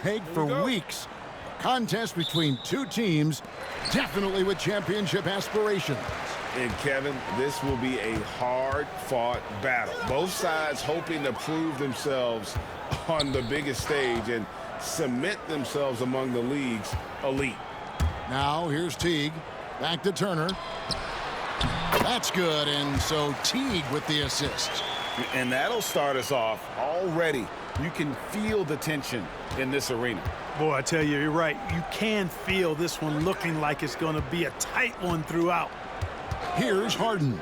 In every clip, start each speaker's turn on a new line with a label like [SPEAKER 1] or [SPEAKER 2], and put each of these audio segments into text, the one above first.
[SPEAKER 1] pegged for weeks. A contest between two teams, definitely with championship aspirations.
[SPEAKER 2] And Kevin, this will be a hard-fought battle. Both sides hoping to prove themselves on the biggest stage and cement themselves among the league's elite.
[SPEAKER 1] Now here's Teague. Back to Turner. That's good, and so Teague with the assist.
[SPEAKER 2] And that'll start us off already. You can feel the tension in this arena.
[SPEAKER 3] Boy, I tell you, you're right. You can feel this one looking like it's going to be a tight one throughout.
[SPEAKER 1] Here's Harden.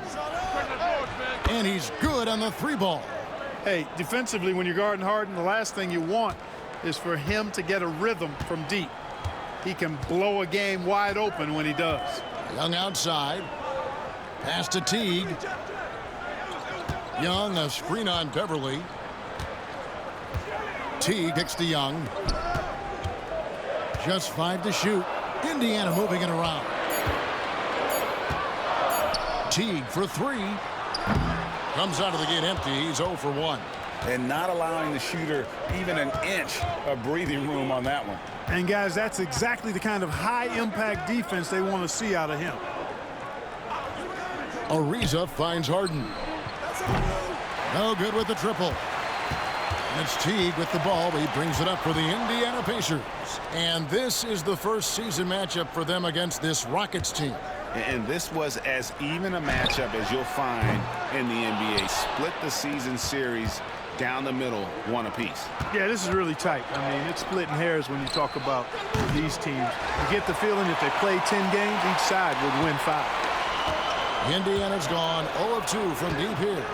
[SPEAKER 1] And he's good on the three ball.
[SPEAKER 3] Hey, defensively, when you're guarding Harden, the last thing you want is for him to get a rhythm from deep. He can blow a game wide open when he does.
[SPEAKER 1] Young outside. Pass to Teague. Young, a screen on Beverly. Teague kicks to Young. Just 5 to shoot. Indiana moving it around. Teague for 3. Comes out of the gate empty. He's 0 for 1.
[SPEAKER 2] And not allowing the shooter even an inch of breathing room on that one.
[SPEAKER 3] And, guys, that's exactly the kind of high-impact defense they want to see out of him.
[SPEAKER 1] Ariza finds Harden. No good with the triple. And it's Teague with the ball. He brings it up for the Indiana Pacers. And this is the first season matchup for them against this Rockets team.
[SPEAKER 2] And this was as even a matchup as you'll find in the NBA. Split the season series down the middle, one apiece.
[SPEAKER 3] Yeah, this is really tight. I mean, it's splitting hairs when you talk about these teams. You get the feeling if they play 10 games, each side would win 5.
[SPEAKER 1] Indiana's gone 0 of 2 from deep here.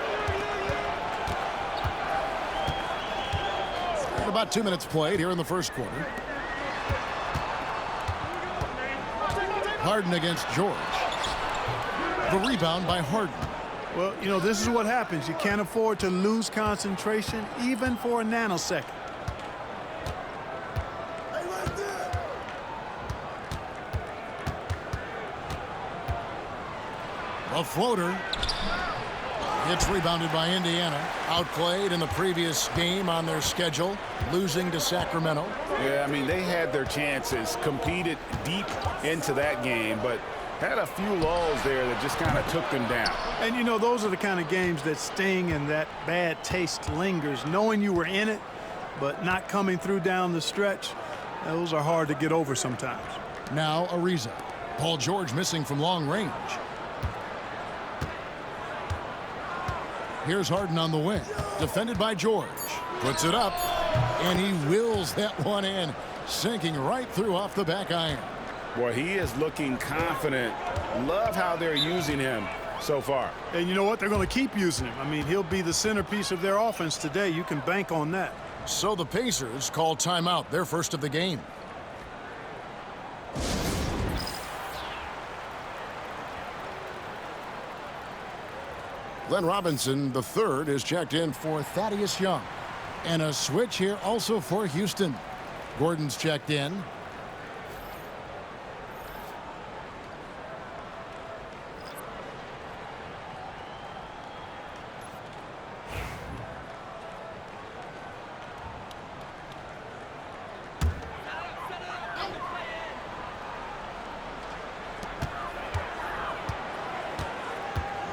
[SPEAKER 1] About 2 minutes played here in the first quarter. Harden against George. The rebound by Harden.
[SPEAKER 3] Well, you know, this is what happens. You can't afford to lose concentration even for a nanosecond.
[SPEAKER 1] A floater. It's rebounded by Indiana. Outplayed in the previous game on their schedule, losing to Sacramento.
[SPEAKER 2] Yeah, I mean, they had their chances, competed deep into that game, but had a few lulls there that just kind of took them down.
[SPEAKER 3] And, you know, those are the kind of games that sting and that bad taste lingers. Knowing you were in it, but not coming through down the stretch, those are hard to get over sometimes.
[SPEAKER 1] Now Ariza. Paul George missing from long range. Here's Harden on the wing. Defended by George. Puts it up, and he wills that one in, sinking right through off the back iron.
[SPEAKER 2] Boy, he is looking confident. Love how they're using him so far.
[SPEAKER 3] And you know what? They're going to keep using him. I mean, he'll be the centerpiece of their offense today. You can bank on that.
[SPEAKER 1] So the Pacers call timeout, their first of the game. Glenn Robinson, the third, is checked in for Thaddeus Young. And a switch here also for Houston. Gordon's checked in.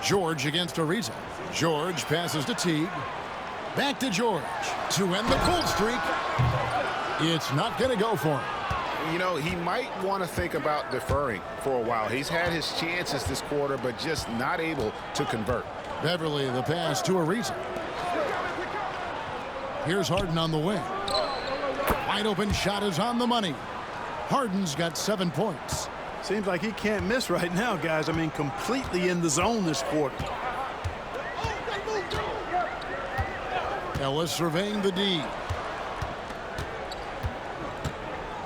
[SPEAKER 1] George against Ariza. George passes to Teague. Back to George to end the cold streak. It's not going to go for him.
[SPEAKER 2] You know, he might want to think about deferring for a while. He's had his chances this quarter, but just not able to convert.
[SPEAKER 1] Beverly, the pass to Ariza. Here's Harden on the wing. Wide open shot is on the money. Harden's got 7 points.
[SPEAKER 3] Seems like he can't miss right now, guys. I mean, completely in the zone this quarter.
[SPEAKER 1] Ellis surveying the D.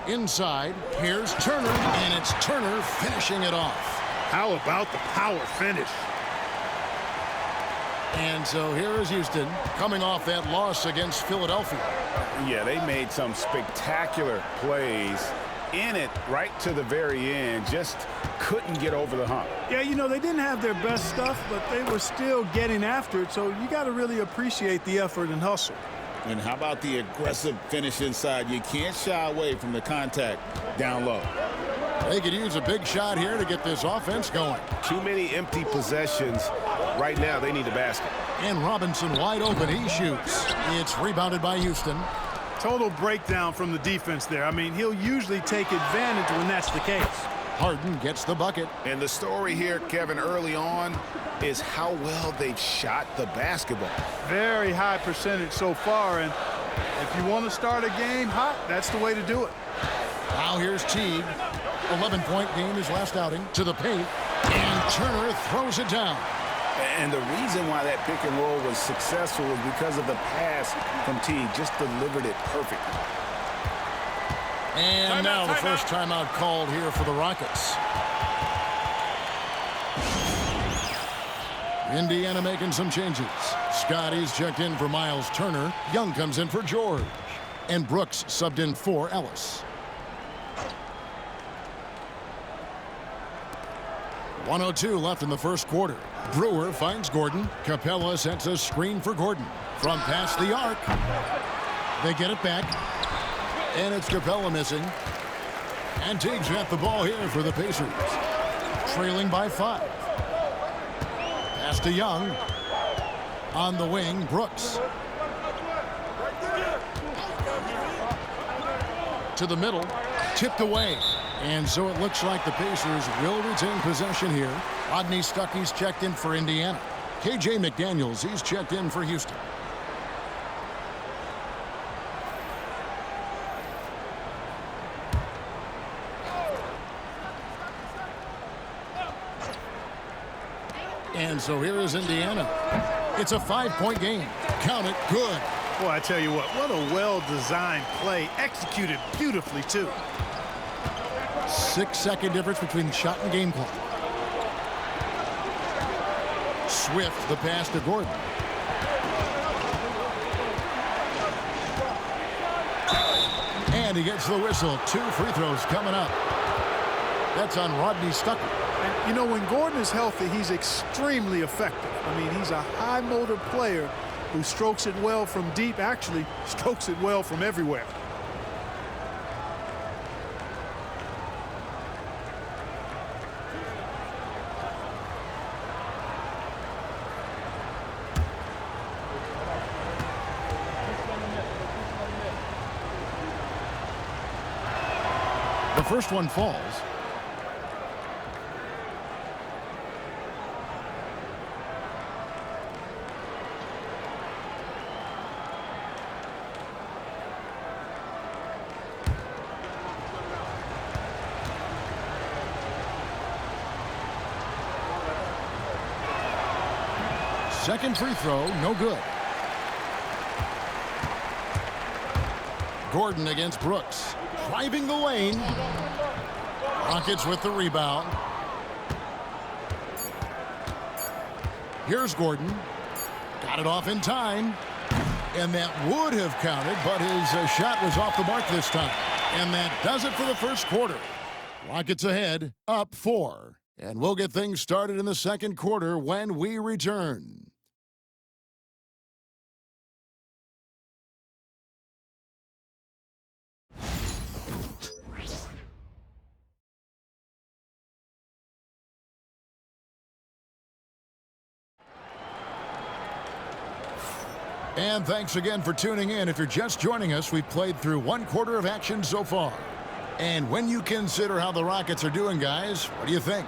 [SPEAKER 1] Inside, here's Turner, and it's Turner finishing it off.
[SPEAKER 3] How about the power finish?
[SPEAKER 1] And so here is Houston coming off that loss against Philadelphia.
[SPEAKER 2] Yeah, they made some spectacular plays in it right to the very end. Just couldn't get over the hump.
[SPEAKER 3] Yeah, you know, they didn't have their best stuff, but they were still getting after it, so you got to really appreciate the effort and hustle.
[SPEAKER 4] And how about the aggressive finish inside? You can't shy away from the contact down low.
[SPEAKER 1] They could use a big shot here to get this offense going.
[SPEAKER 2] Too many empty possessions. Right now, they need a basket.
[SPEAKER 1] And Robinson wide open. He shoots. It's rebounded by Houston.
[SPEAKER 3] Total breakdown from the defense there. I mean, he'll usually take advantage when that's the case.
[SPEAKER 1] Harden gets the bucket.
[SPEAKER 2] And the story here, Kevin, early on is how well they've shot the basketball.
[SPEAKER 3] Very high percentage so far, and if you want to start a game hot, that's the way to do it.
[SPEAKER 1] Now here's Teague. 11-point game his last outing. To the paint. And Turner throws it down.
[SPEAKER 4] And the reason why that pick and roll was successful was because of the pass from Teague. Just delivered it perfectly.
[SPEAKER 1] And now the first timeout called here for the Rockets. Indiana making some changes. Scotty's checked in for Miles Turner. Young comes in for George. And Brooks subbed in for Ellis. 1:02 left in the first quarter. Brewer finds Gordon. Capella sets a screen for Gordon. From past the arc. They get it back. And it's Capella missing. And Teague's got the ball here for the Pacers. Trailing by 5. Pass to Young. On the wing, Brooks. To the middle. Tipped away. And so it looks like the Pacers will retain possession here. Rodney Stuckey's checked in for Indiana. KJ McDaniels, he's checked in for Houston. And so here is Indiana. It's a 5-point game. Count it, good.
[SPEAKER 3] Boy, I tell you what a well-designed play. Executed beautifully, too.
[SPEAKER 1] 6-second difference between shot and game clock. Swift, the pass to Gordon. And he gets the whistle. 2 free throws coming up. That's on Rodney Stuckey.
[SPEAKER 3] And, you know, when Gordon is healthy, he's extremely effective. I mean, he's a high-motor player who strokes it well from deep, actually strokes it well from everywhere.
[SPEAKER 1] The first one falls. Second free throw, no good. Gordon against Brooks. Driving the lane. Rockets with the rebound. Here's Gordon. Got it off in time. And that would have counted, but his shot was off the mark this time. And that does it for the first quarter. Rockets ahead, up 4. And we'll get things started in the second quarter when we return. And thanks again for tuning in. If you're just joining us, we've played through 1 quarter of action so far. And when you consider how the Rockets are doing, guys, what do you think?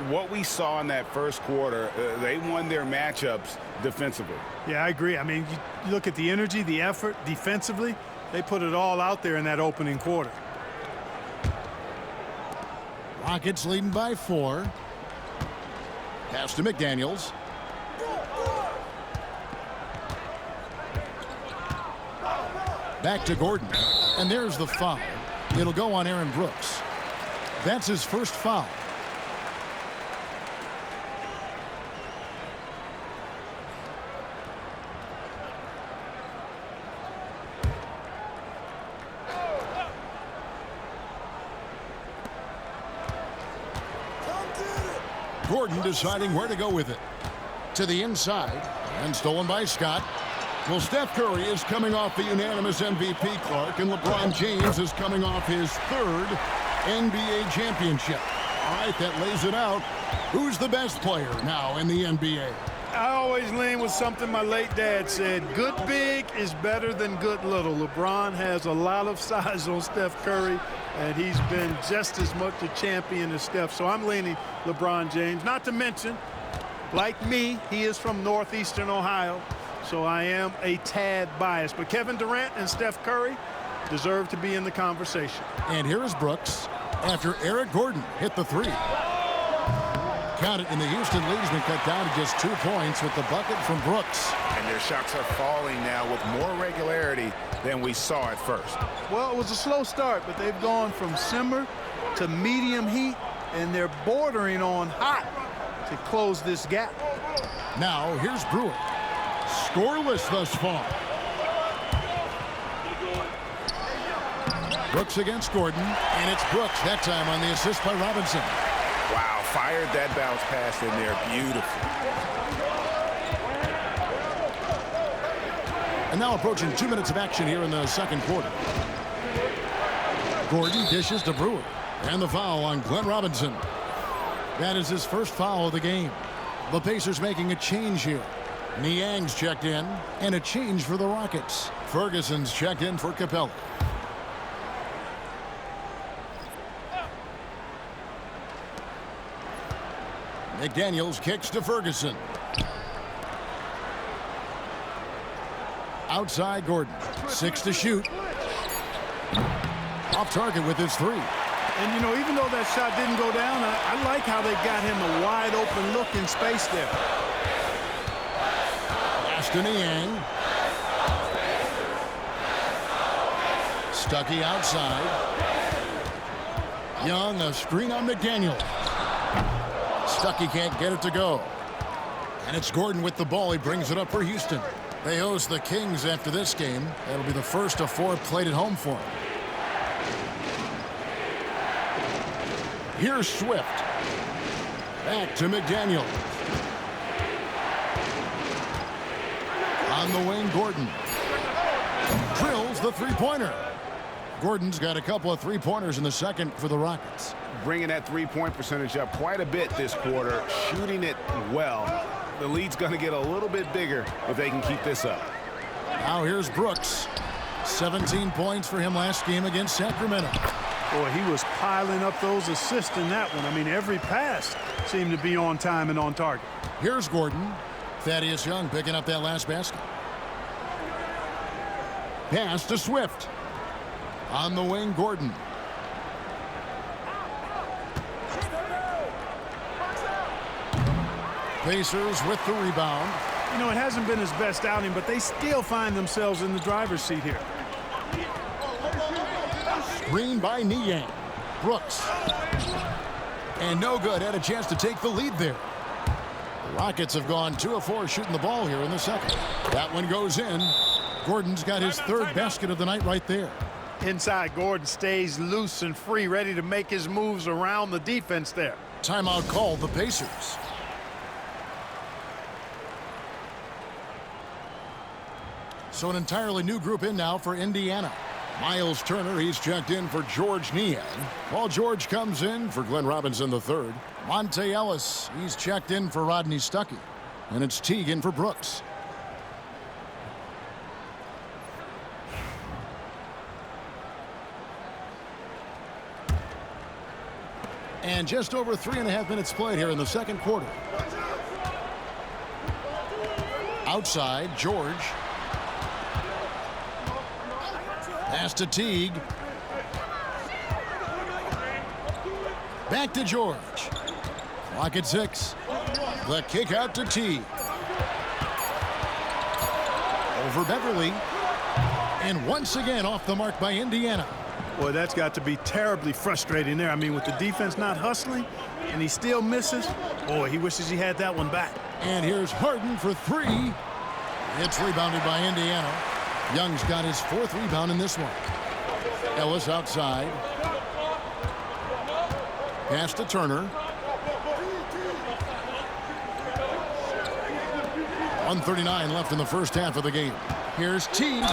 [SPEAKER 2] What we saw in that first quarter, they won their matchups defensively.
[SPEAKER 3] Yeah, I agree. I mean, you look at the energy, the effort defensively, they put it all out there in that opening quarter.
[SPEAKER 1] Rockets leading by 4. Pass to McDaniels. Back to Gordon. And there's the foul. It'll go on Aaron Brooks. That's his first foul. Gordon deciding where to go with it. To the inside. And stolen by Scott. Well, Steph Curry is coming off the unanimous MVP, Clark, and LeBron James is coming off his third NBA championship. All right, that lays it out. Who's the best player now in the NBA?
[SPEAKER 3] I always lean with something my late dad said. Good big is better than good little. LeBron has a lot of size on Steph Curry, and he's been just as much a champion as Steph. So I'm leaning LeBron James. Not to mention, like me, he is from northeastern Ohio, so I am a tad biased. But Kevin Durant and Steph Curry deserve to be in the conversation.
[SPEAKER 1] And here is Brooks after Eric Gordon hit the three. Count it, and the Houston lead has been cut down to just 2 points with the bucket from Brooks.
[SPEAKER 4] And their shots are falling now with more regularity than we saw at first.
[SPEAKER 3] Well, it was a slow start, but they've gone from simmer to medium heat, and they're bordering on hot to close this gap.
[SPEAKER 1] Now, here's Brewer. Scoreless thus far. Brooks against Gordon, and it's Brooks that time on the assist by Robinson.
[SPEAKER 4] Wow, fired that bounce pass in there. Beautiful.
[SPEAKER 1] And now approaching 2 minutes of action here in the second quarter. Gordon dishes to Brewer. And the foul on Glenn Robinson. That is his first foul of the game. The Pacers making a change here. Niang's checked in, and a change for the Rockets. Ferguson's checked in for Capella. McDaniels kicks to Ferguson. Outside Gordon. 6 to shoot. Off target with his three.
[SPEAKER 3] And, you know, even though that shot didn't go down, I like how they got him a wide open look in space there.
[SPEAKER 1] Pass to Niang. Stuckey outside. Young, a screen on McDaniel. Stuckey can't get it to go. And it's Gordon with the ball. He brings it up for Houston. They host the Kings after this game. That'll be the first of 4 played at home for them. Here's Swift. Back to McDaniel. On the wing, Gordon. Drills the three-pointer. Gordon's got a couple of three-pointers in the second for the Rockets.
[SPEAKER 4] Bringing that three-point percentage up quite a bit this quarter, shooting it well. The lead's going to get a little bit bigger if they can keep this up.
[SPEAKER 1] Now here's Brooks. 17 points for him last game against Sacramento.
[SPEAKER 3] Boy, he was piling up those assists in that one. I mean, every pass seemed to be on time and on target.
[SPEAKER 1] Here's Gordon. Thaddeus Young picking up that last basket. Pass to Swift. On the wing, Gordon. Pacers with the rebound.
[SPEAKER 3] You know, it hasn't been his best outing, but they still find themselves in the driver's seat here.
[SPEAKER 1] Screen by Niang. Brooks. And no good. Had a chance to take the lead there. The Rockets have gone 2 of 4 shooting the ball here in the second. That one goes in. Gordon's got his third basket of the night right there.
[SPEAKER 3] Inside, Gordon stays loose and free, ready to make his moves around the defense there.
[SPEAKER 1] Timeout called the Pacers. So an entirely new group in now for Indiana. Miles Turner, he's checked in for George Niang. Paul George comes in for Glenn Robinson III. Monte Ellis, he's checked in for Rodney Stuckey. And it's Teague in for Brooks. And just over 3.5 minutes played here in the second quarter. Outside, George. Pass to Teague. Back to George. Clock at 6. The kick out to Teague. Over Beverly. And once again off the mark by Indiana.
[SPEAKER 3] Boy, that's got to be terribly frustrating there. I mean, with the defense not hustling and he still misses, boy, he wishes he had that one back.
[SPEAKER 1] And here's Harden for 3. It's rebounded by Indiana. Young's got his 4th rebound in this one. Ellis outside. Pass to Turner. 1:39 left in the first half of the game. Here's Teague.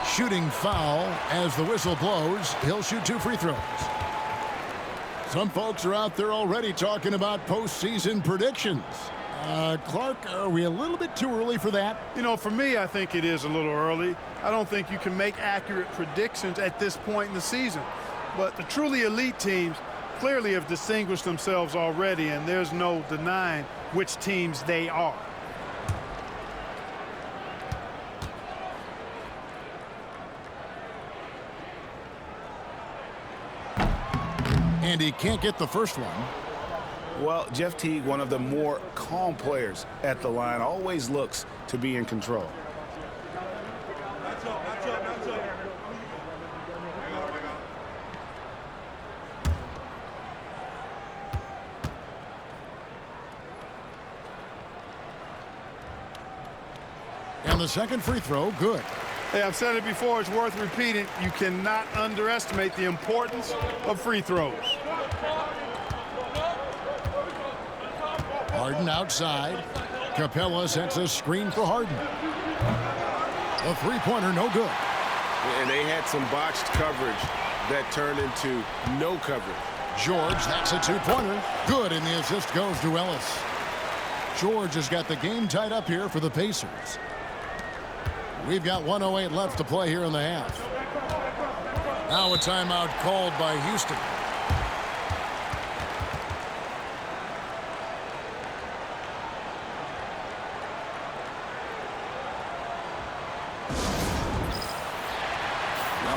[SPEAKER 1] Shooting foul as the whistle blows. He'll shoot 2 free throws. Some folks are out there already talking about postseason predictions. Clark, are we a little bit too early for that?
[SPEAKER 3] You know, for me, I think it is a little early. I don't think you can make accurate predictions at this point in the season. But the truly elite teams clearly have distinguished themselves already, and there's no denying which teams they are.
[SPEAKER 1] And he can't get the first one.
[SPEAKER 4] Well, Jeff Teague, one of the more calm players at the line, always looks to be in control.
[SPEAKER 1] And the second free throw, good.
[SPEAKER 3] Hey, I've said it before, it's worth repeating. You cannot underestimate the importance of free throws.
[SPEAKER 1] Harden outside. Capella sets a screen for Harden. A three-pointer, no good.
[SPEAKER 2] And they had some botched coverage that turned into no coverage.
[SPEAKER 1] George, that's a two-pointer. Good, and the assist goes to Ellis. George has got the game tied up here for the Pacers. We've got 1:08 left to play here in the half. Now a timeout called by Houston.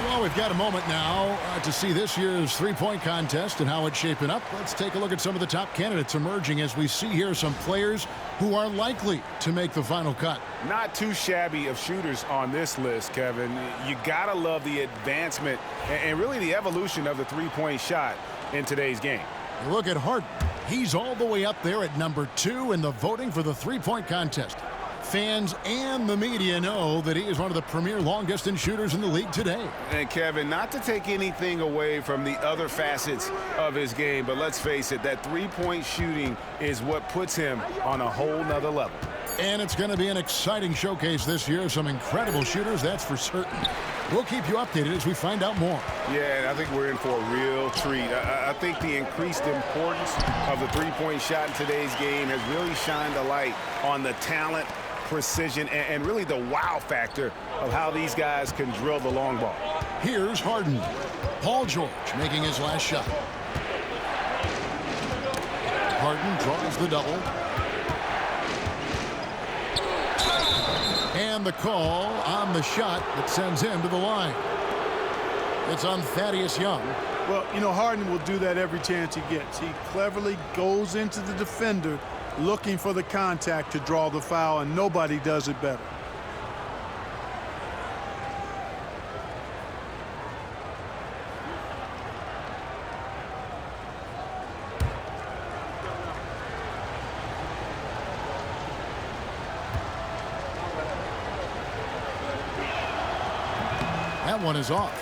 [SPEAKER 1] Well, we've got a moment now to see this year's three-point contest and how it's shaping up. Let's take a look at some of the top candidates emerging as we see here some players who are likely to make the final cut.
[SPEAKER 4] Not too shabby of shooters on this list, Kevin. You gotta love the advancement and really the evolution of the three-point shot in today's game.
[SPEAKER 1] Look at Harden. He's all the way up there at number 2 in the voting for the three-point contest. Fans and the media know that he is one of the premier long-distance shooters in the league today.
[SPEAKER 2] And Kevin, not to take anything away from the other facets of his game, but let's face it, that three-point shooting is what puts him on a whole nother level.
[SPEAKER 1] And it's going to be an exciting showcase this year. Some incredible shooters, that's for certain. We'll keep you updated as we find out more.
[SPEAKER 2] Yeah, and I think we're in for a real treat. I think the increased importance of the three-point shot in today's game has really shined a light on the talent, precision, and really the wow factor of how these guys can drill the long ball.
[SPEAKER 1] Here's Harden. Paul George making his last shot. Harden draws the double. And the call on the shot that sends him to the line. It's on Thaddeus Young.
[SPEAKER 3] Well, you know, Harden will do that every chance he gets. He cleverly goes into the defender looking for the contact to draw the foul, and nobody does it better.
[SPEAKER 1] That one is off.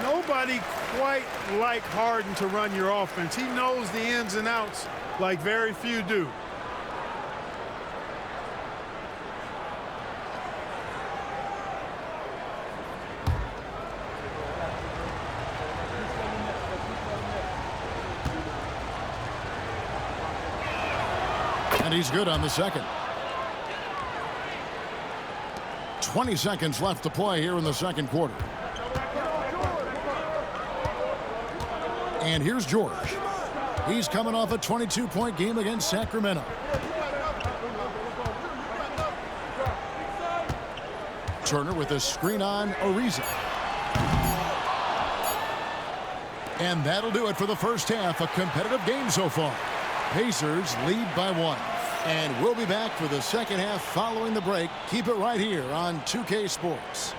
[SPEAKER 3] Nobody quite like Harden to run your offense. He knows the ins and outs like very few do.
[SPEAKER 1] And he's good on the second. 20 seconds left to play here in the second quarter. And here's George. He's coming off a 22-point game against Sacramento. Turner with a screen on Ariza. And that'll do it for the first half. A competitive game so far. Pacers lead by 1. And we'll be back for the second half following the break. Keep it right here on 2K Sports.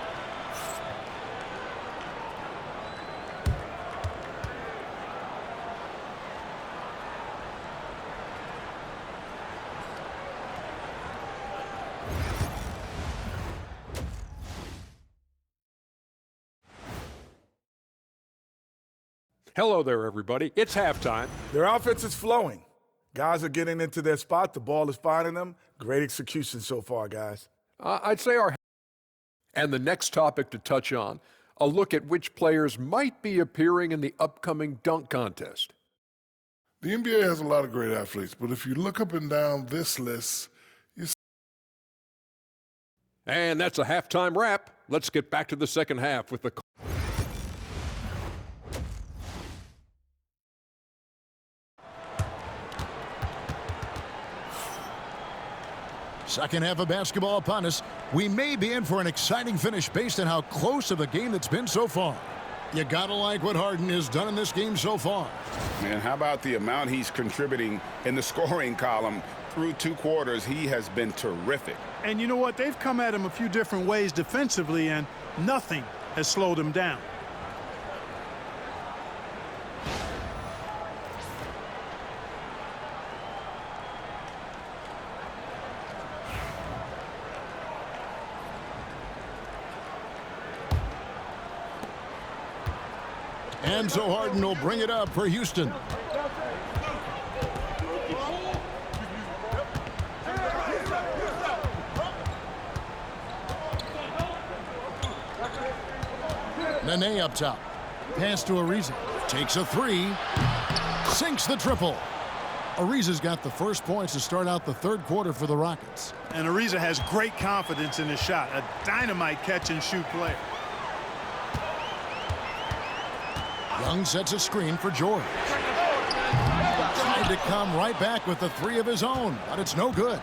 [SPEAKER 5] Hello there, everybody. It's halftime.
[SPEAKER 6] Their offense is flowing. Guys are getting into their spot. The ball is finding them. Great execution so far, guys.
[SPEAKER 5] I'd say our... And the next topic to touch on, a look at which players might be appearing in the upcoming dunk contest.
[SPEAKER 7] The NBA has a lot of great athletes, but if you look up and down this list,
[SPEAKER 5] And that's a halftime wrap. Let's get back to the second half with the...
[SPEAKER 1] Second half of basketball upon us. We may be in for an exciting finish based on how close of a game that's been so far. You gotta like what Harden has done in this game so far.
[SPEAKER 2] Man, how about the amount he's contributing in the scoring column? Through 2 quarters, he has been terrific.
[SPEAKER 3] And you know what? They've come at him a few different ways defensively, and nothing has slowed him down.
[SPEAKER 1] And so Harden will bring it up for Houston. Nene up top. Pass to Ariza. Takes a 3. Sinks the triple. Ariza's got the first points to start out the third quarter for the Rockets.
[SPEAKER 3] And Ariza has great confidence in his shot. A dynamite catch-and-shoot player.
[SPEAKER 1] Young sets a screen for George. Tried to come right back with the 3 of his own, but it's no good.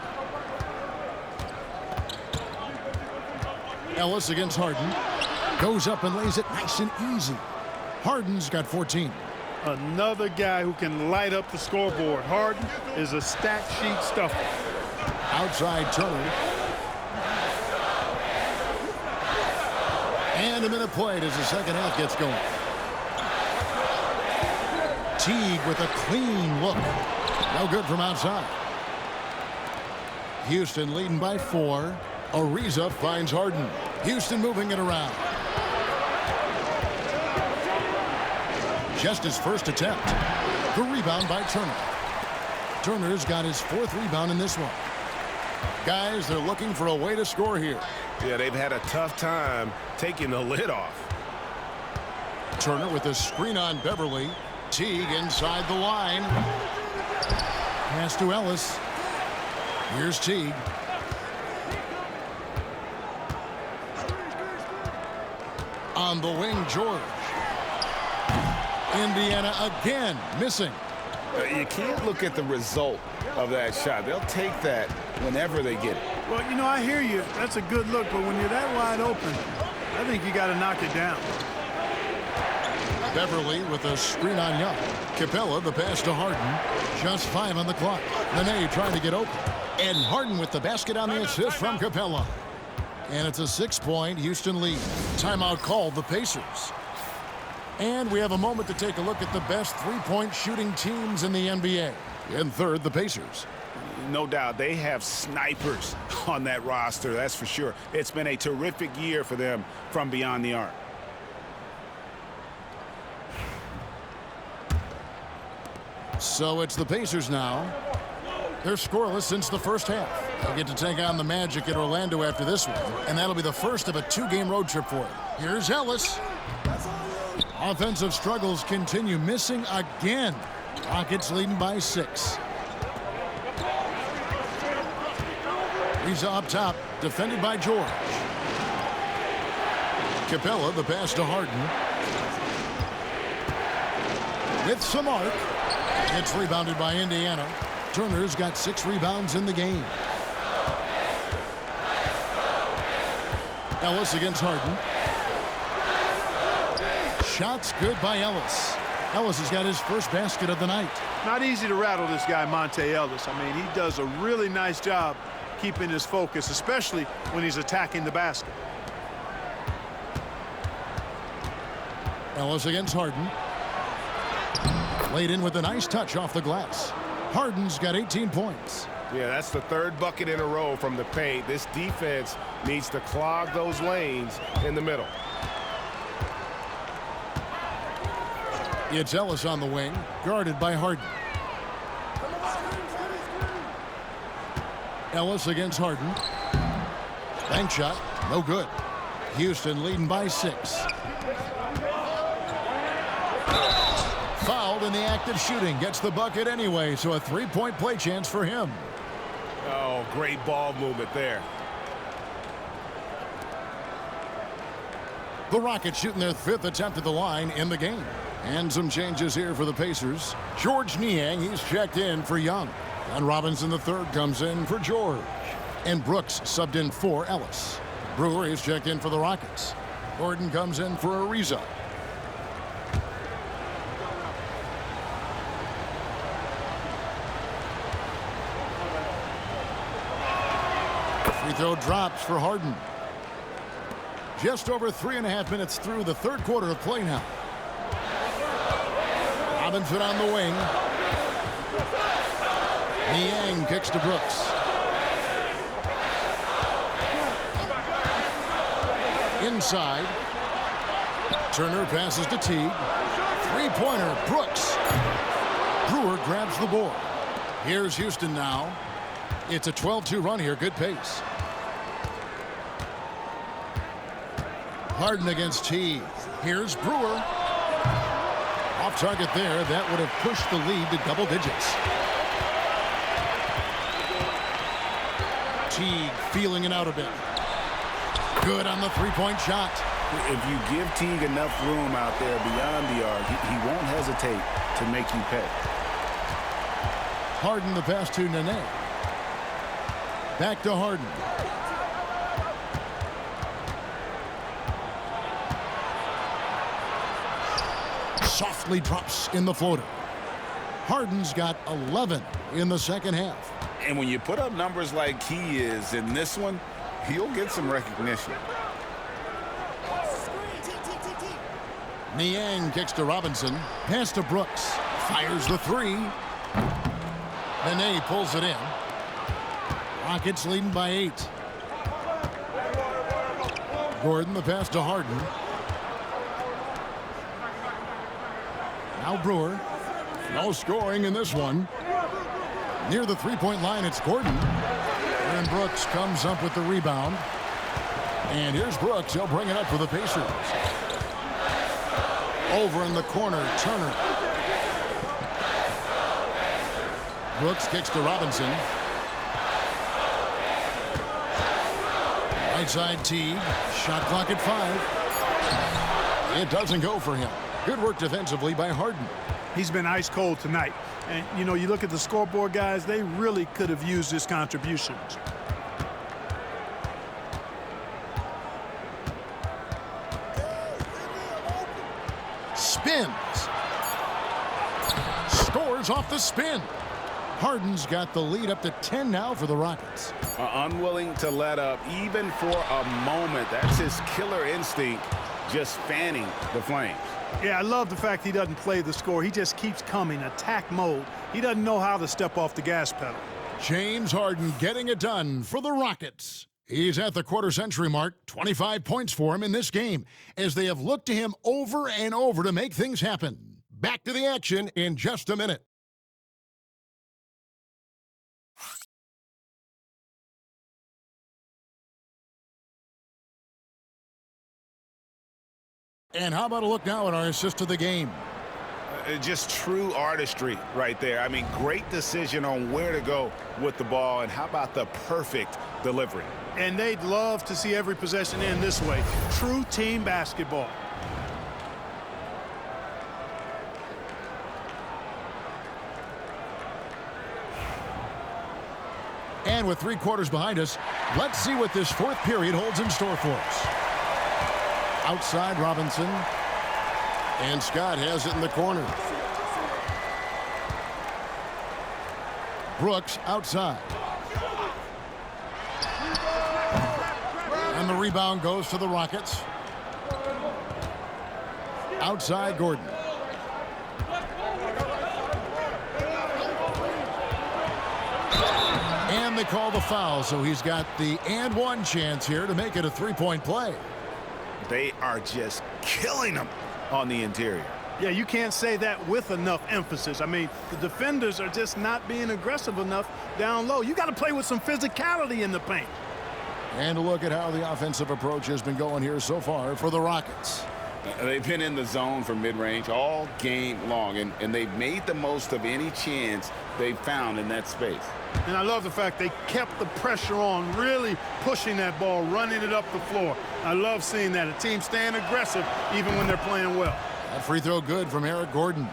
[SPEAKER 1] Ellis against Harden. Goes up and lays it nice and easy. Harden's got 14.
[SPEAKER 3] Another guy who can light up the scoreboard. Harden is a stat sheet stuffer.
[SPEAKER 1] Outside Turner. And a minute played as the second half gets going. Teague with a clean look. No good from outside. Houston leading by 4. Ariza finds Harden. Houston moving it around. Just his first attempt. The rebound by Turner. Turner's got his 4th rebound in this one. Guys, they're looking for a way to score here.
[SPEAKER 4] Yeah, they've had a tough time taking the lid off.
[SPEAKER 1] Turner with a screen on Beverly. Teague inside the line. Pass to Ellis. Here's Teague. On the wing, George. Indiana again missing.
[SPEAKER 2] You can't look at the result of that shot. They'll take that whenever they get it.
[SPEAKER 3] Well, you know, I hear you. That's a good look, but when you're that wide open, I think you got to knock it down.
[SPEAKER 1] Beverly with a screen on Young. Capella, the pass to Harden. Just 5 on the clock. Nene trying to get open. And Harden with the basket on the assist from Capella. And it's a 6-point Houston lead. Timeout called the Pacers. And we have a moment to take a look at the best three-point shooting teams in the NBA. In third, the Pacers.
[SPEAKER 4] No doubt, they have snipers on that roster, that's for sure. It's been a terrific year for them from beyond the arc.
[SPEAKER 1] So it's the Pacers now. They're scoreless since the first half. They'll get to take on the Magic at Orlando after this one, and that'll be the first of a 2-game road trip for them. Here's Ellis. Offensive struggles continue, missing again. Rockets leading by 6. He's up top, defended by George. Capella, the pass to Harden. With some arc. It's rebounded by Indiana. Turner's got 6 rebounds in the game. Ellis against Harden. Shots good by Ellis. Ellis has got his first basket of the night.
[SPEAKER 3] Not easy to rattle this guy, Monte Ellis. I mean, he does a really nice job keeping his focus, especially when he's attacking the basket.
[SPEAKER 1] Ellis against Harden. Laid in with a nice touch off the glass. Harden's got 18 points.
[SPEAKER 4] Yeah, that's the 3rd bucket in a row from the paint. This defense needs to clog those lanes in the middle.
[SPEAKER 1] It's Ellis on the wing, guarded by Harden. Ellis against Harden. Bank shot, no good. Houston leading by 6. Fouled in the act of shooting. Gets the bucket anyway, so a 3-point play chance for him.
[SPEAKER 4] Oh, great ball movement there.
[SPEAKER 1] The Rockets shooting their 5th attempt at the line in the game. And some changes here for the Pacers. George Niang, he's checked in for Young. And Robinson III comes in for George. And Brooks subbed in for Ellis. Brewer is checked in for the Rockets. Gordon comes in for Ariza. Free throw drops for Harden. Just over 3.5 minutes through the third quarter of play now. Robinson on the wing. Niang kicks to Brooks. Inside. Turner passes to Teague. Three-pointer, Brooks. Brewer grabs the board. Here's Houston now. It's a 12-2 run here. Good pace. Harden against Teague. Here's Brewer. Off target there. That would have pushed the lead to double digits. Teague feeling it out a bit. Good on the three-point shot.
[SPEAKER 4] If you give Teague enough room out there beyond the arc, he won't hesitate to make you pay.
[SPEAKER 1] Harden the pass to Nene. Back to Harden. Softly drops in the floater. Harden's got 11 in the second half.
[SPEAKER 2] And when you put up numbers like he is in this one, he'll get some recognition.
[SPEAKER 1] Niang kicks to Robinson. Pass to Brooks. Fires the three. Nene pulls it in. Rockets leading by 8. Gordon the pass to Harden. Now Brewer. No scoring in this one. Near the three-point line, it's Gordon. And Brooks comes up with the rebound. And here's Brooks. He'll bring it up for the Pacers. Over in the corner, Turner. Brooks kicks to Robinson. Right side Teague. Shot clock at 5. It doesn't go for him. Good work defensively by Harden.
[SPEAKER 3] He's been ice cold tonight. And, you know, you look at the scoreboard, guys, they really could have used his contributions.
[SPEAKER 1] Spins. Scores off the spin. Harden's got the lead up to 10 now for the Rockets.
[SPEAKER 4] Unwilling to let up even for a moment. That's his killer instinct, just fanning the flames.
[SPEAKER 3] Yeah, I love the fact he doesn't play the score. He just keeps coming, attack mode. He doesn't know how to step off the gas pedal.
[SPEAKER 1] James Harden getting it done for the Rockets. He's at the quarter-century mark. 25 points for him in this game as they have looked to him over and over to make things happen. Back to the action in just a minute. And how about a look now at our assist of the game?
[SPEAKER 4] Just true artistry right there. I mean, great decision on where to go with the ball, and how about the perfect delivery?
[SPEAKER 3] And they'd love to see every possession end this way. True team basketball.
[SPEAKER 1] And with 3 quarters behind us, let's see what this fourth period holds in store for us. Outside Robinson. And Scott has it in the corner. Brooks outside. And the rebound goes to the Rockets. Outside Gordon. And they call the foul, so he's got the and one chance here to make it a 3-point play.
[SPEAKER 4] They are just killing them on the interior.
[SPEAKER 3] Yeah, you can't say that with enough emphasis. I mean, the defenders are just not being aggressive enough down low. You got to play with some physicality in the paint.
[SPEAKER 1] And a look at how the offensive approach has been going here so far for the Rockets.
[SPEAKER 2] They've been in the zone for mid-range all game long, and they've made the most of any chance they've found in that space.
[SPEAKER 3] And I love the fact they kept the pressure on, really pushing that ball, running it up the floor. I love seeing that. A team staying aggressive even when they're playing well.
[SPEAKER 1] That free throw good from Eric Gordon.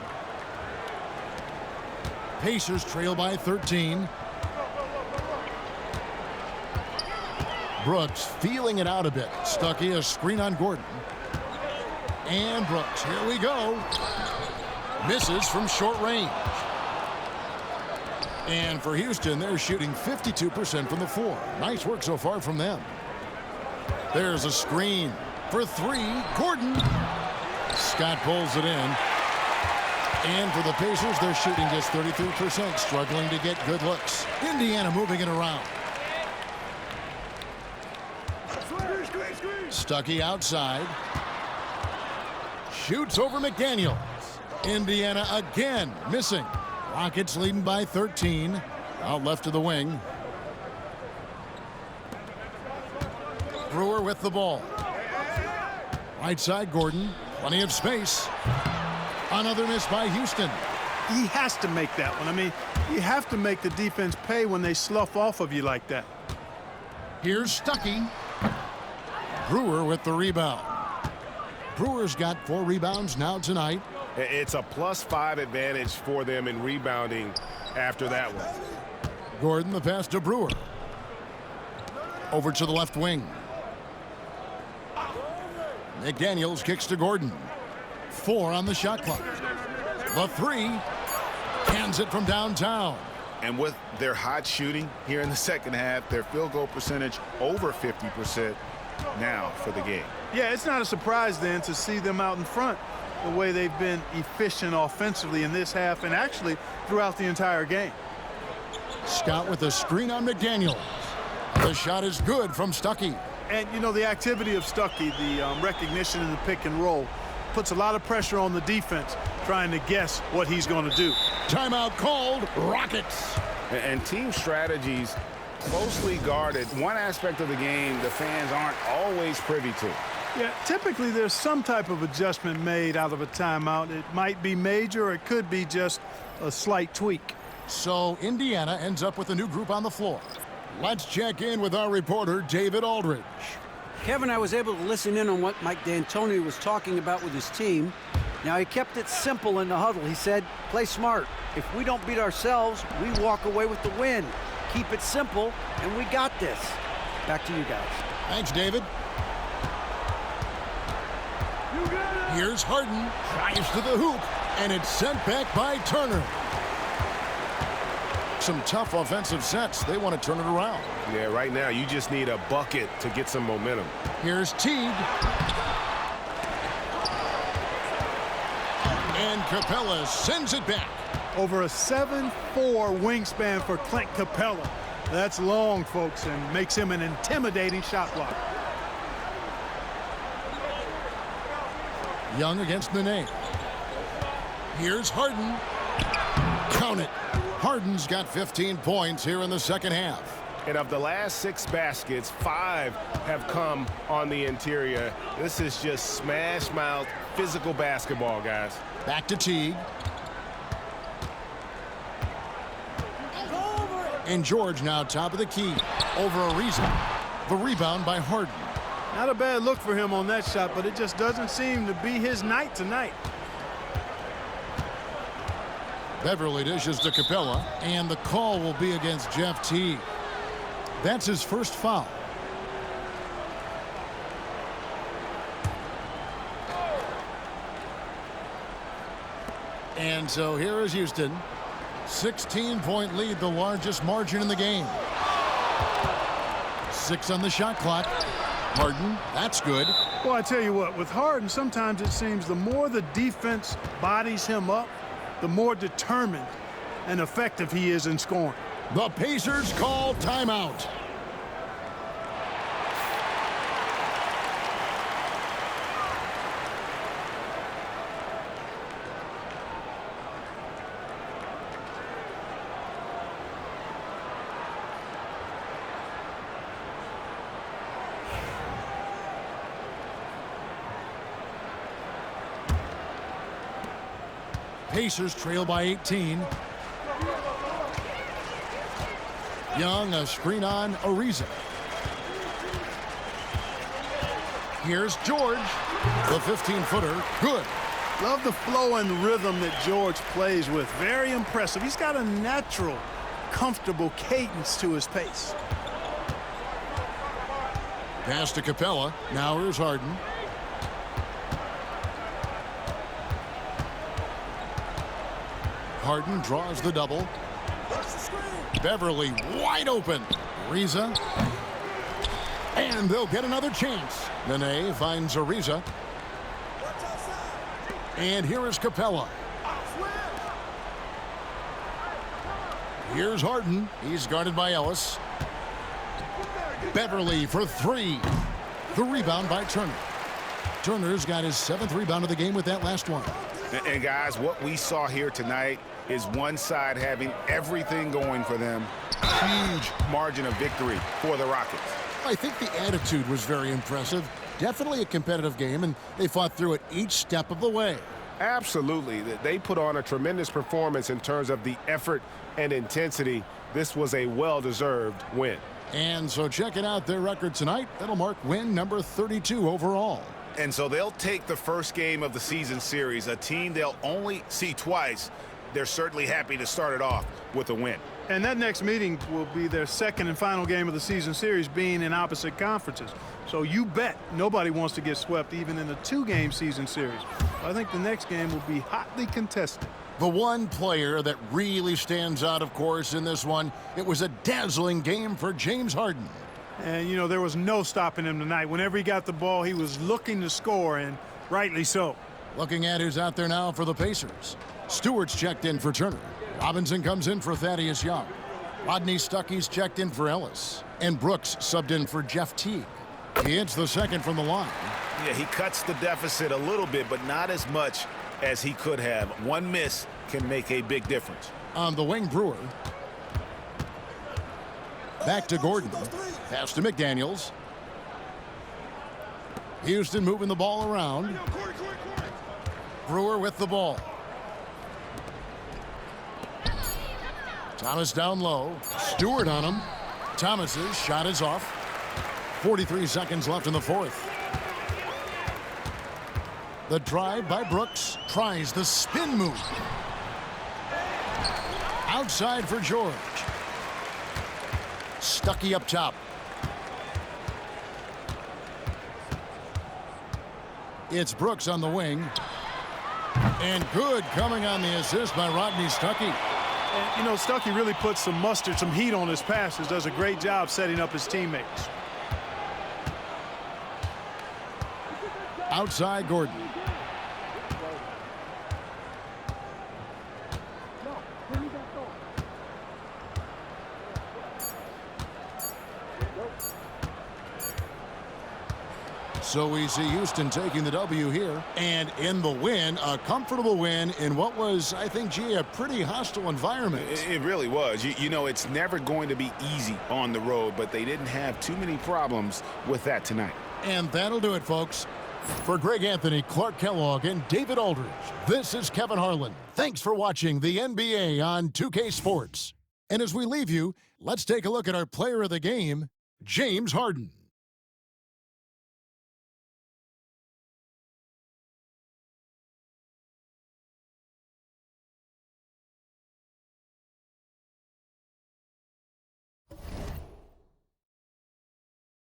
[SPEAKER 1] Pacers trail by 13. Brooks feeling it out a bit. Stuckey, a screen on Gordon. And Brooks, here we go. Misses from short range. And for Houston, they're shooting 52% from the floor. Nice work so far from them. There's a screen for three. Gordon. Scott pulls it in. And for the Pacers, they're shooting just 33%, struggling to get good looks. Indiana moving it around. Stuckey outside. Shoots over McDaniels. Indiana again missing. Rockets leading by 13. Out left to the wing. Brewer with the ball. Right side, Gordon. Plenty of space. Another miss by Houston.
[SPEAKER 3] He has to make that one. I mean, you have to make the defense pay when they slough off of you like that.
[SPEAKER 1] Here's Stuckey. Brewer with the rebound. Brewer's got 4 rebounds now tonight.
[SPEAKER 4] It's a +5 advantage for them in rebounding after that one.
[SPEAKER 1] Gordon, the pass to Brewer. Over to the left wing. McDaniels kicks to Gordon. 4 on the shot clock. The 3. Cans it from downtown.
[SPEAKER 4] And with their hot shooting here in the second half, their field goal percentage over 50% now for the game.
[SPEAKER 3] Yeah, it's not a surprise then to see them out in front the way they've been efficient offensively in this half and actually throughout the entire game.
[SPEAKER 1] Scott with a screen on McDaniels. The shot is good from Stuckey.
[SPEAKER 3] And, you know, the activity of Stuckey, the recognition in the pick and roll, puts a lot of pressure on the defense trying to guess what he's going to do.
[SPEAKER 1] Timeout called. Rockets.
[SPEAKER 2] And team strategies closely guarded. One aspect of the game the fans aren't always privy to.
[SPEAKER 3] Yeah, typically there's some type of adjustment made out of a timeout. It might be major or it could be just a slight tweak.
[SPEAKER 1] So Indiana ends up with a new group on the floor. Let's check in with our reporter, David Aldridge.
[SPEAKER 8] Kevin, I was able to listen in on what Mike D'Antoni was talking about with his team. Now, he kept it simple in the huddle. He said, play smart. If we don't beat ourselves, we walk away with the win. Keep it simple, and we got this. Back to you guys.
[SPEAKER 1] Thanks, David. Here's Harden. Drives to the hoop, and it's sent back by Turner. Some tough offensive sets. They want to turn it around.
[SPEAKER 4] Yeah, right now you just need a bucket to get some momentum.
[SPEAKER 1] Here's Teague. And Capella sends it back.
[SPEAKER 3] Over a 7'4" wingspan for Clint Capella. That's long, folks, and makes him an intimidating shot blocker.
[SPEAKER 1] Young against Nene. Here's Harden. Count it. Harden's got 15 points here in the second half.
[SPEAKER 4] And of the last 6 baskets, 5 have come on the interior. This is just smash mouth physical basketball, guys.
[SPEAKER 1] Back to Teague. And George now top of the key. Over Ariza. The rebound by Harden.
[SPEAKER 3] Not a bad look for him on that shot, but it just doesn't seem to be his night tonight.
[SPEAKER 1] Beverly dishes to Capella, and the call will be against Jeff Teague. That's his first foul. And so here is Houston. 16-point lead, the largest margin in the game. 6 on the shot clock. Harden, that's good.
[SPEAKER 3] Well, I tell you what, with Harden, sometimes it seems the more the defense bodies him up, the more determined and effective he is in scoring.
[SPEAKER 1] The Pacers call timeout. Pacers trail by 18. Young, a screen on Ariza. Here's George. The 15-footer, good.
[SPEAKER 3] Love the flow and rhythm that George plays with. Very impressive. He's got a natural, comfortable cadence to his pace.
[SPEAKER 1] Pass to Capella. Now here's Harden. Harden draws the double. Beverly wide open. Ariza. And they'll get another chance. Nene finds Ariza. And here is Capella. Here's Harden. He's guarded by Ellis. Beverly for three. The rebound by Turner. Turner's got his 7th rebound of the game with that last one.
[SPEAKER 4] And guys, what we saw here tonight is one side having everything going for them. Huge margin of victory for the Rockets.
[SPEAKER 1] I think the attitude was very impressive. Definitely a competitive game, and they fought through it each step of the way.
[SPEAKER 4] Absolutely. They put on a tremendous performance in terms of the effort and intensity. This was a well-deserved win.
[SPEAKER 1] And so checking out their record tonight, that'll mark win number 32 overall.
[SPEAKER 4] And so they'll take the first game of the season series, a team they'll only see twice. They're certainly happy to start it off with a win.
[SPEAKER 3] And that next meeting will be their second and final game of the season series, being in opposite conferences. So you bet nobody wants to get swept even in a 2-game season series. I think the next game will be hotly contested.
[SPEAKER 1] The one player that really stands out, of course, in this one, it was a dazzling game for James Harden.
[SPEAKER 3] And, you know, there was no stopping him tonight. Whenever he got the ball, he was looking to score, and rightly so.
[SPEAKER 1] Looking at who's out there now for the Pacers. Stewart's checked in for Turner. Robinson comes in for Thaddeus Young. Rodney Stuckey's checked in for Ellis. And Brooks subbed in for Jeff Teague. He hits the second from the line.
[SPEAKER 4] Yeah, he cuts the deficit a little bit, but not as much as he could have. One miss can make a big difference.
[SPEAKER 1] On the wing, Brewer. Back to Gordon. Pass to McDaniels. Houston moving the ball around. Brewer with the ball. Thomas down low. Stewart on him. Thomas's shot is off. 43 seconds left in the fourth. The drive by Brooks. Tries the spin move. Outside for George. Stuckey up top. It's Brooks on the wing. And good coming on the assist by Rodney Stuckey.
[SPEAKER 3] And, you know, Stuckey really puts some mustard, some heat on his passes, does a great job setting up his teammates.
[SPEAKER 1] Outside Gordon. So we see Houston taking the W here. And in the win, a comfortable win in what was, I think, gee, a pretty hostile environment.
[SPEAKER 4] It really was. You know, it's never going to be easy on the road, but they didn't have too many problems with that tonight.
[SPEAKER 1] And that'll do it, folks. For Greg Anthony, Clark Kellogg, and David Aldridge, this is Kevin Harlan. Thanks for watching the NBA on 2K Sports. And as we leave you, let's take a look at our player of the game, James Harden.